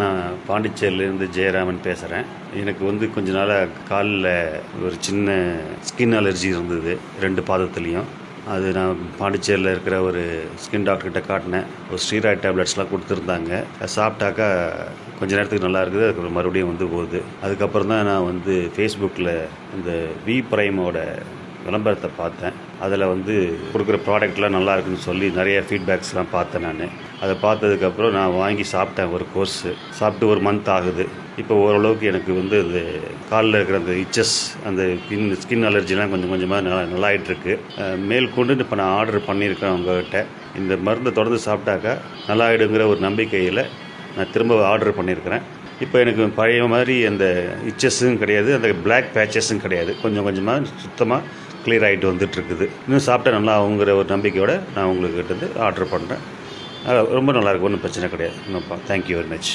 நான் பாண்டிச்சேரியிலேருந்து ஜெயராமன் பேசுகிறேன். எனக்கு வந்து கொஞ்ச நாளாக காலில் ஒரு சின்ன ஸ்கின் அலர்ஜி இருந்தது 2 பாதத்துலேயும். அது நான் பாண்டிச்சேரியில் இருக்கிற ஒரு ஸ்கின் டாக்டர்கிட்ட காட்டினேன். ஒரு ஸ்டீராய்டு டேப்லெட்ஸ்லாம் கொடுத்துருந்தாங்க. அது சாப்பிட்டாக்கா கொஞ்ச நேரத்துக்கு நல்லா இருக்குது. அதுக்கு மறுபடியும் வந்து போகுது. அதுக்கப்புறம் தான் நான் வந்து ஃபேஸ்புக்கில் இந்த வி பிரைமோட விளம்பரத்தை பார்த்தேன். அதில் வந்து கொடுக்குற ப்ராடக்ட்லாம் நல்லா இருக்குன்னு சொல்லி நிறைய ஃபீட்பேக்ஸ்லாம் பார்த்தேன். நான் அதை பார்த்ததுக்கப்புறம் நான் வாங்கி சாப்பிட்டேன். ஒரு கோர்ஸு சாப்பிட்டு 1 மந்த் ஆகுது. இப்போ ஓரளவுக்கு எனக்கு வந்து இந்த காலில் இருக்கிற அந்த இச்சஸ், அந்த ஸ்கின் அலர்ஜிலாம் கொஞ்சம் கொஞ்சமாக நல்லாயிட்ருக்கு. மேற்கொண்டு இப்போ நான் ஆர்டர் பண்ணியிருக்கேன் உங்கள்கிட்ட. இந்த மருந்தை தொடர்ந்து சாப்பிட்டாக்கா நல்லாயிடுங்கிற ஒரு நம்பிக்கையில் நான் திரும்ப ஆர்டர் பண்ணியிருக்கிறேன். இப்போ எனக்கு பழைய மாதிரி அந்த இச்சஸும் கிடையாது, அந்த பிளாக் பேச்சஸும் கிடையாது. கொஞ்சம் கொஞ்சமாக சுத்தமாக கிளியர் ஆகிட்டு வந்துட்டுருக்குது. இன்னும் சாப்பிட்டா நல்லா ஆகுங்கிற ஒரு நம்பிக்கையோடு நான் உங்கள்கிட்ட ஆர்டர் பண்ணுறேன். ரொம்ப நல்லாயிருக்கு, ஒன்றும் பிரச்சனை கிடையாது. இன்னும் தேங்க்யூ வெரி மச்.